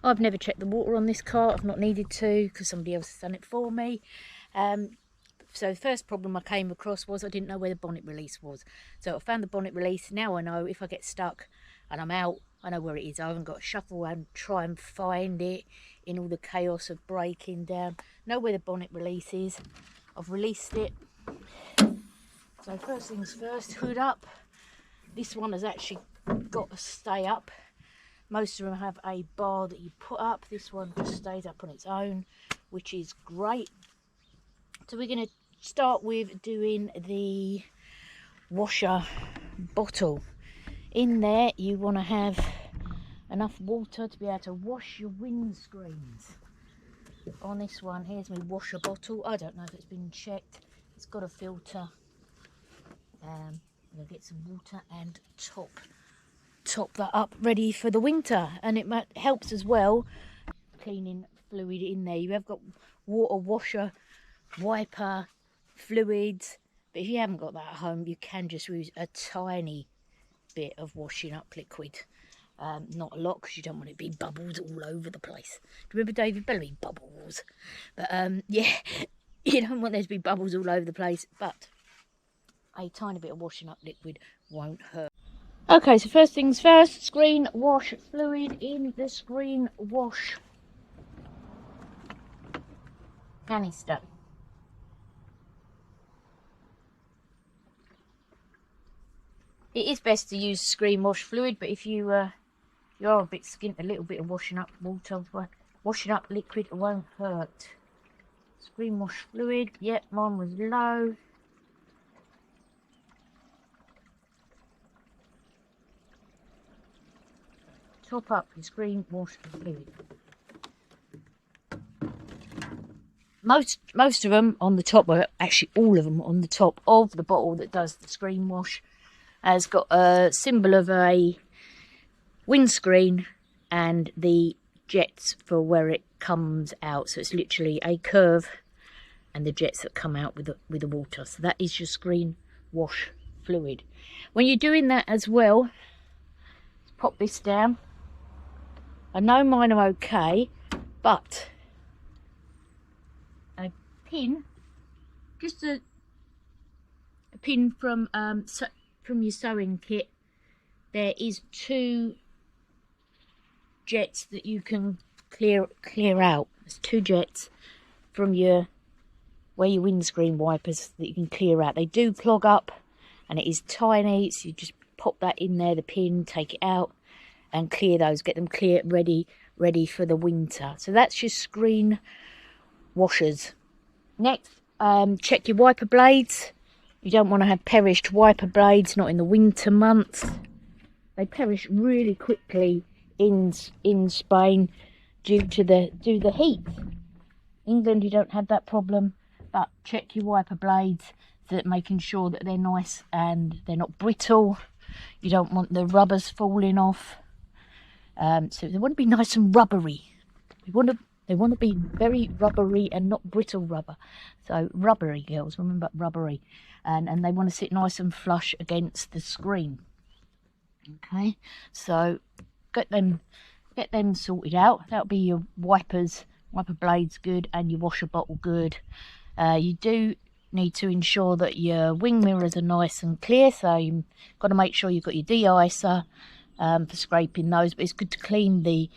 I've never checked the water on this car. I've not needed to because somebody else has done it for me. So the first problem I came across was I didn't know where the bonnet release was. So I found the bonnet release. Now I know if I get stuck and I'm out, I know where it is. I haven't got to shuffle and try and find it in all the chaos of breaking down. Know where the bonnet release is. I've released it. So first things first, hood up. This one has actually got to stay up. Most of them have a bar that you put up. This one just stays up on its own, which is great. So we're going to start with doing the washer bottle. In there you want to have enough water to be able to wash your windscreens. On this one, here's my washer bottle. I don't know if it's been checked. It's got a filter. I'm going to get some water and top that up ready for the winter. And it helps as well cleaning fluid in there. You have got water washer, wiper, fluids, but if you haven't got that at home, you can just use a tiny bit of washing up liquid. Not a lot, because you don't want it to be bubbles all over the place. Do you remember David Bellamy? Bubbles. But yeah, you don't want there to be bubbles all over the place, but a tiny bit of washing up liquid won't hurt. Okay, so first things first, screen wash fluid in the screen wash canister. It is best to use screen wash fluid, but if you are a bit skint, a little bit of washing up water, washing up liquid won't hurt. Screen wash fluid, yep, mine was low. Top up your screen wash fluid. Most of them on the top, well, actually all of them on the top of the bottle that does the screen wash has got a symbol of a windscreen and the jets for where it comes out. So it's literally a curve and the jets that come out with the water. So that is your screen wash fluid. When you're doing that as well, let's pop this down. I know mine are okay, but a pin, just a pin from your sewing kit. There is 2 jets that you can clear out. There's 2 jets from where your windscreen wipers that you can clear out. They do clog up, and it is tiny, so you just pop that in there, the pin, take it out, and clear those. Get them clear, ready for the winter. So that's your screen washers. Next, check your wiper blades. You don't want to have perished wiper blades, not in the winter months. They perish really quickly in Spain due to the heat. England, you don't have that problem, but check your wiper blades, so that making sure that they're nice and they're not brittle. You don't want the rubbers falling off. So they want to be nice and rubbery. They want to be very rubbery and not brittle rubber. So rubbery, girls, remember, rubbery. And they want to sit nice and flush against the screen. Okay, so get them sorted out. That'll be your wiper blades good, and your washer bottle good. You do need to ensure that your wing mirrors are nice and clear, so you've got to make sure you've got your de-icer for scraping those, but it's good to clean the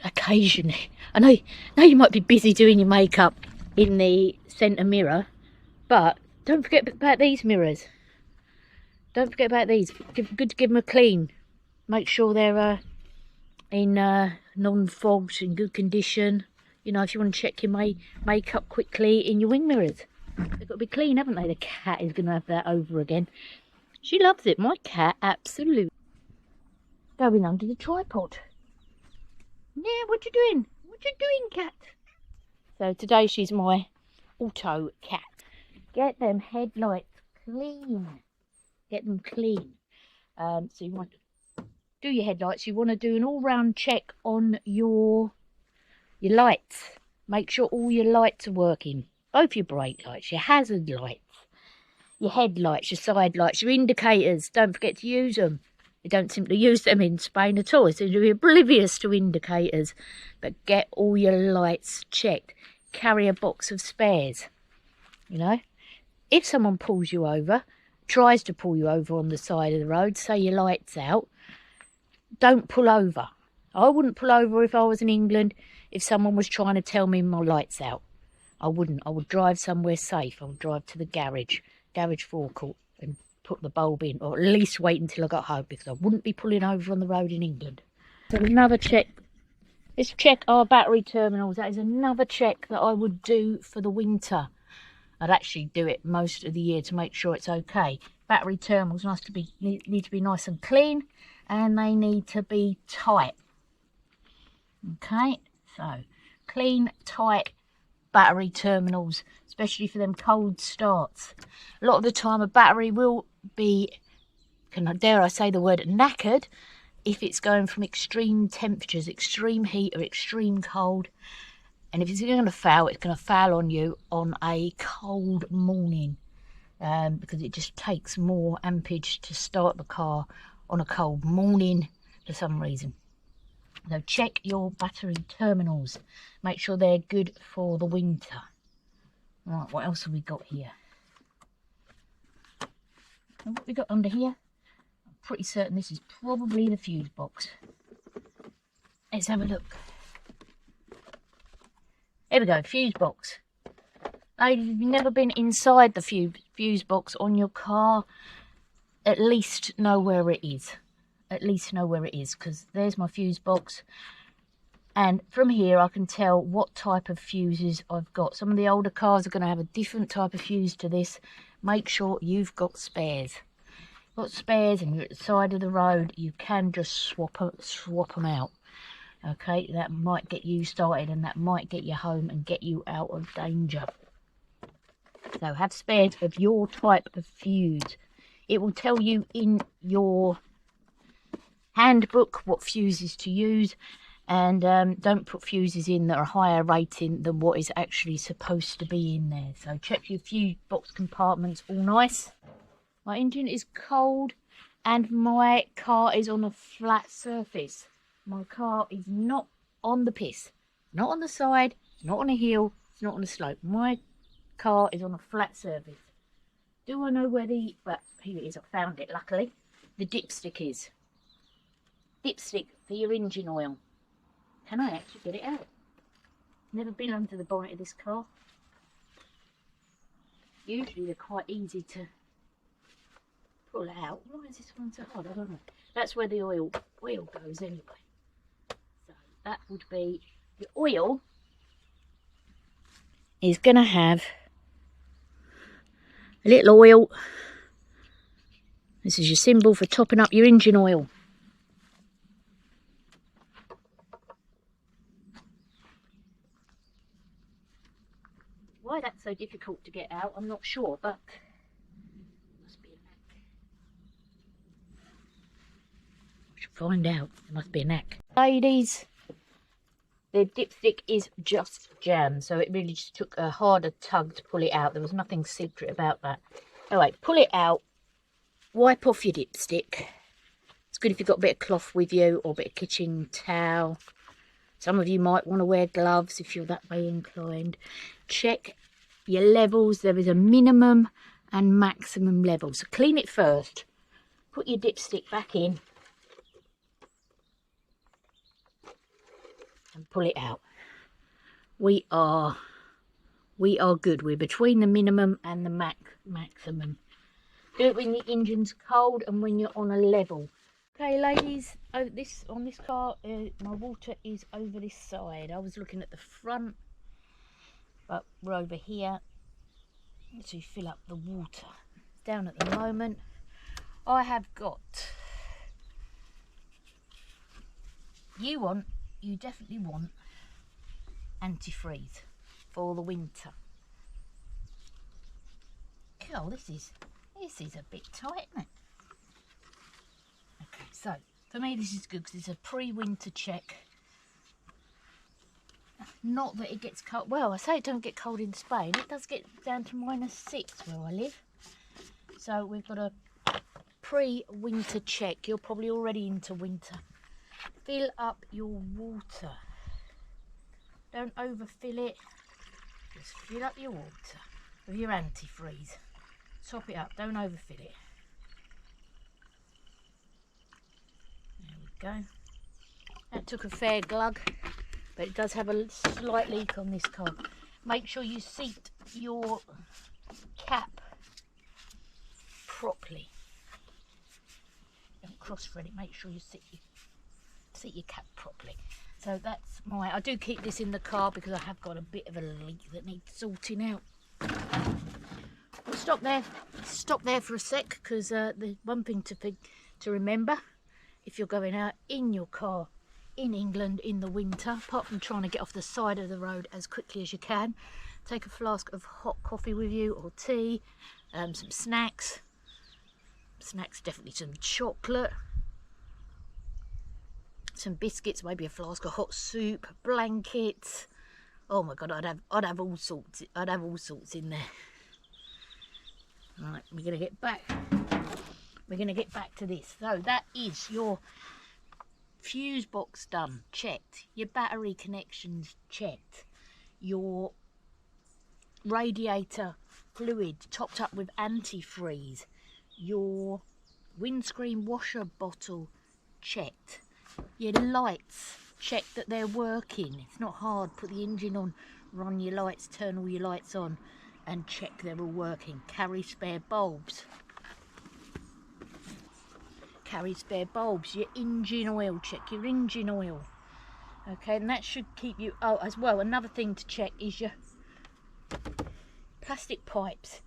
occasionally. I know you might be busy doing your makeup in the centre mirror, but don't forget about these mirrors. Don't forget about these. Good to give them a clean. Make sure they're in non-fogged, in good condition. You know, if you want to check your makeup quickly in your wing mirrors, they've got to be clean, haven't they? The cat is going to have that over again. She loves it. My cat, absolutely. Going under the tripod. Yeah, what you doing? What you doing, cat? So today she's my auto cat. Get them headlights clean. Get them clean. So you want to do your headlights. You want to do an all-round check on your lights. Make sure all your lights are working. Both your brake lights, your hazard lights, your headlights, your side lights, your indicators. Don't forget to use them. They don't seem to use them in Spain at all. They seem to be oblivious to indicators. But get all your lights checked. Carry a box of spares. You know, if someone pulls you over, tries to pull you over on the side of the road, say your light's out, don't pull over. I wouldn't pull over if I was in England if someone was trying to tell me my light's out. I wouldn't. I would drive somewhere safe. I would drive to the garage forecourt, and put the bulb in, or at least wait until I got home, because I wouldn't be pulling over on the road in England. So another check. Let's check our battery terminals. That is another check that I would do for the winter. I'd actually do it most of the year to make sure it's okay. Battery terminals need to be nice and clean, and they need to be tight. Okay, so clean, tight battery terminals, especially for them cold starts. A lot of the time a battery will be, dare I say the word, knackered, if it's going from extreme temperatures, extreme heat or extreme cold. And if it's going to fail, it's going to fail on you on a cold morning, because it just takes more ampage to start the car on a cold morning for some reason. So check your battery terminals. Make sure they're good for the winter. Right, what else have we got here? And what we got under here? I'm pretty certain this is probably the fuse box. Let's have a look. Here we go, fuse box. Ladies, if you've never been inside the fuse box on your car, at least know where it is. At least know where it is, because there's my fuse box. And from here I can tell what type of fuses I've got. Some of the older cars are going to have a different type of fuse to this. Make sure you've got spares. Got spares and you're at the side of the road, you can just swap them out. Okay, that might get you started, and that might get you home and get you out of danger. So have spares of your type of fuse. It will tell you in your handbook what fuses to use, and don't put fuses in that are higher rating than what is actually supposed to be in there. So check your fuse box compartments all nice. My engine is cold and my car is on a flat surface. My car is not on the piss, not on the side, not on a hill, it's not on a slope. My car is on a flat surface. Do I know where well, here it is, I found it luckily. The dipstick is. Dipstick for your engine oil. Can I actually get it out? Never been under the bonnet of this car. Usually they're quite easy to pull out. Why is this one so hard? I don't know. That's where the oil goes anyway. So that would be, the oil is going to have a little oil. This is your symbol for topping up your engine oil. Why that's so difficult to get out, I'm not sure, but must be a knack. I should find out. There must be a knack. Ladies, the dipstick is just jammed, so it really just took a harder tug to pull it out. There was nothing secret about that. Anyway, pull it out, wipe off your dipstick. It's good if you've got a bit of cloth with you or a bit of kitchen towel. Some of you might want to wear gloves if you're that way inclined. Check your levels. There is a minimum and maximum level. So clean it first. Put your dipstick back in. And pull it out. We are good. We're between the minimum and the maximum. Do it when the engine's cold and when you're on a level. Okay, ladies, on this car, my water is over this side. I was looking at the front, but we're over here to fill up the water. It's down at the moment. I have got, you definitely want antifreeze for the winter. Oh, this is a bit tight, isn't it? Okay, so for me this is good because it's a pre-winter check. Not that it gets cold. Well, I say it don't get cold in Spain. It does get down to -6 where I live. So we've got a pre-winter check. You're probably already into winter. Fill up your water. Don't overfill it. Just fill up your water with your antifreeze. Top it up, don't overfill it. There we go. That took a fair glug, but it does have a slight leak on this car. Make sure you seat your cap properly. Don't cross thread it, make sure you seat your cap properly. So that's I do keep this in the car because I have got a bit of a leak that needs sorting out. We'll stop there for a sec, because the one thing to remember if you're going out in your car in England in the winter, apart from trying to get off the side of the road as quickly as you can, take a flask of hot coffee with you, or tea, some snacks, definitely some chocolate, some biscuits, maybe a flask of hot soup, blankets. Oh my god, I'd have all sorts in there. Right, we're gonna get back to this. So that is your fuse box done, checked, your battery connections checked, your radiator fluid topped up with antifreeze, your windscreen washer bottle checked, your lights, check that they're working. It's not hard. Put the engine on, run your lights, turn all your lights on, and check they're all working. Carry spare bulbs. Your engine oil, check your engine oil. Okay, and that should keep you. Oh, as well, another thing to check is your plastic pipes,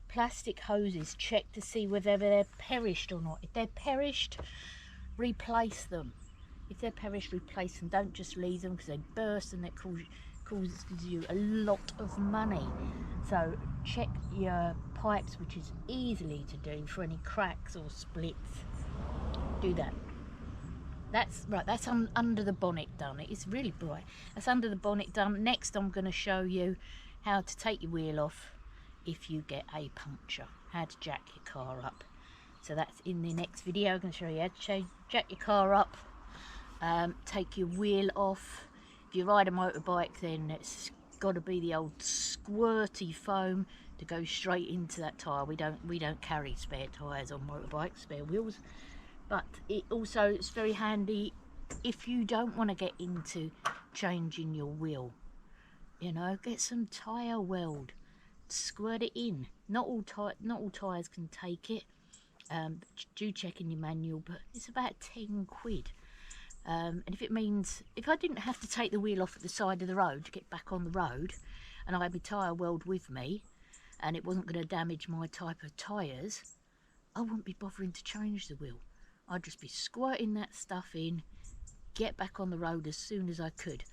plastic hoses. Check to see whether they're perished or not. If they're perished, replace them. If they're perished, replace them. Don't just leave them, because they burst and that causes you a lot of money. So check your pipes, which is easily to do, for any cracks or splits. Do that. That's right, that's under the bonnet done. It is really bright. That's under the bonnet done. Next I'm going to show you how to take your wheel off if you get a puncture, how to jack your car up. So that's in the next video. I'm going to show you how to jack your car up, take your wheel off. If you ride a motorbike, then it's got to be the old squirty foam to go straight into that tyre. We don't carry spare tyres on motorbikes, spare wheels. But it also is very handy if you don't want to get into changing your wheel. You know, get some tyre weld, squirt it in. Not all tyres can take it. Do check in your manual, but it's about 10 quid. And if I didn't have to take the wheel off at the side of the road to get back on the road, and I had my tyre weld with me, and it wasn't going to damage my type of tyres, I wouldn't be bothering to change the wheel. I'd just be squirting that stuff in, get back on the road as soon as I could.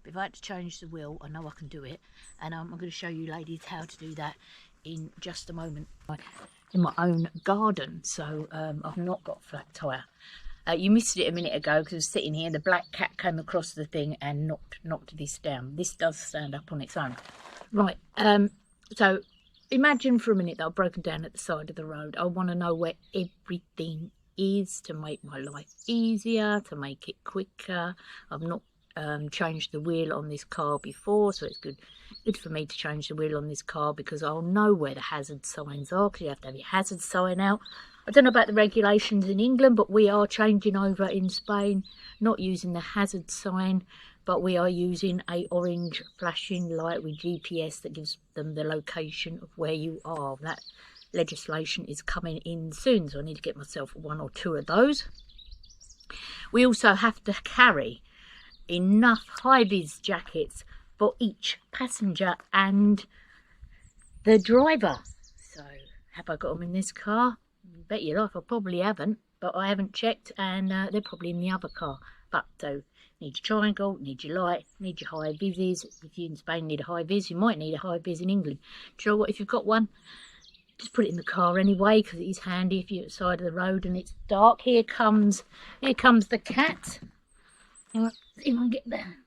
But if I had to change the wheel, I know I can do it, and I'm going to show you ladies how to do that in just a moment. In my own garden, so I've not got flat tyre. You missed it a minute ago because I was sitting here, the black cat came across the thing and knocked this down. This does stand up on its own. Right, so imagine for a minute that I've broken down at the side of the road. I want to know where everything is to make my life easier, to make it quicker. I've not changed the wheel on this car before, so it's good for me to change the wheel on this car, because I'll know where the hazard signs are, because you have to have your hazard sign out. I don't know about the regulations in England, but we are changing over in Spain, not using the hazard sign, but we are using a orange flashing light with GPS that gives them the location of where you are. That legislation is coming in soon, so I need to get myself 1 or 2 of those. We also have to carry enough high-vis jackets for each passenger and the driver. So have I got them in this car? Bet your life I probably haven't, but I haven't checked, and they're probably in the other car. But so need your triangle, need your light, need your high vises. If you're in Spain, need a high vis. You might need a high vis in England. Do you know what? If you've got one, just put it in the car anyway, because it is handy if you're at the side of the road and it's dark. Here comes the cat. Let's see if I can get there.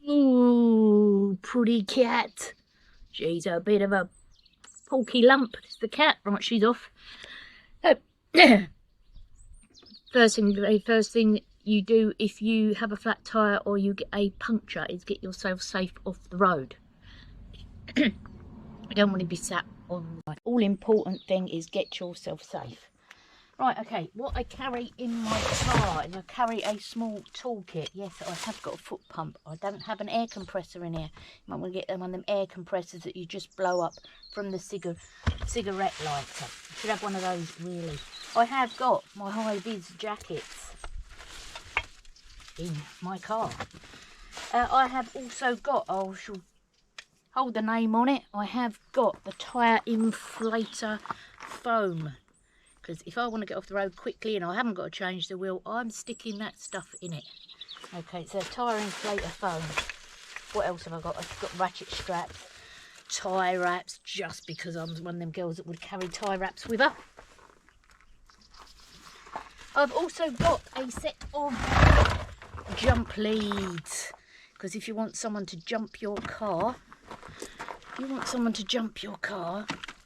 Ooh, pretty cat. She's a bit of a porky lump. It's the cat. Right, she's off. So First thing you do if you have a flat tyre or you get a puncture is get yourself safe off the road. You don't want to be sat on the all important thing is get yourself safe. Right, okay, what I carry in my car is I carry a small toolkit. Yes, I have got a foot pump. I don't have an air compressor in here. You might want to get one of them air compressors that you just blow up from the cigarette lighter. You should have one of those, really. I have got my high-vis jackets in my car. I have also got, I shall hold the name on it, I have got the tyre inflator foam. Because if I want to get off the road quickly and I haven't got to change the wheel, I'm sticking that stuff in it. Okay, so tyre inflator foam. What else have I got? I've got ratchet straps, tie wraps, just because I'm one of them girls that would carry tie wraps with her. I've also got a set of jump leads. Because if you want someone to jump your car,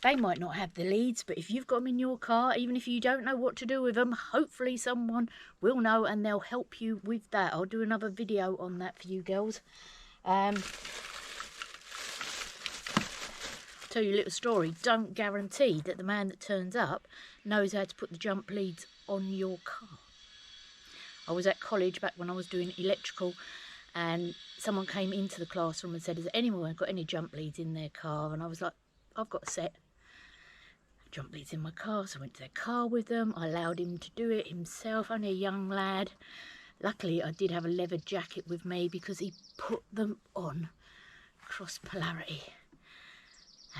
they might not have the leads, but if you've got them in your car, even if you don't know what to do with them, hopefully someone will know and they'll help you with that. I'll do another video on that for you girls. Tell you a little story. Don't guarantee that the man that turns up knows how to put the jump leads on your car. I was at college back when I was doing electrical, and someone came into the classroom and said, has anyone got any jump leads in their car? And I was like, I've got a set jump leads in my car. So I went to their car with them. I allowed him to do it himself, only a young lad. Luckily I did have a leather jacket with me because he put them on cross polarity,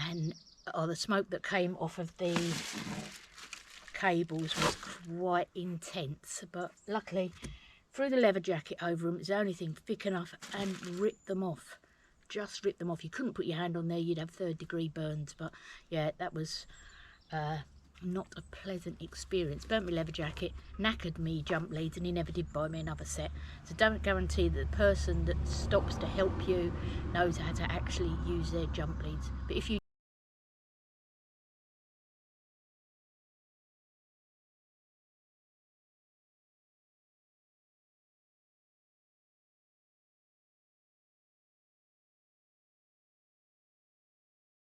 and the smoke that came off of the cables was quite intense, but luckily threw the leather jacket over them. It was the only thing thick enough, and ripped them off. Just ripped them off. You couldn't put your hand on there, you'd have 3rd-degree burns. But yeah, that was not a pleasant experience. Burnt my leather jacket, knackered me jump leads, and he never did buy me another set. So don't guarantee that the person that stops to help you knows how to actually use their jump leads. But if you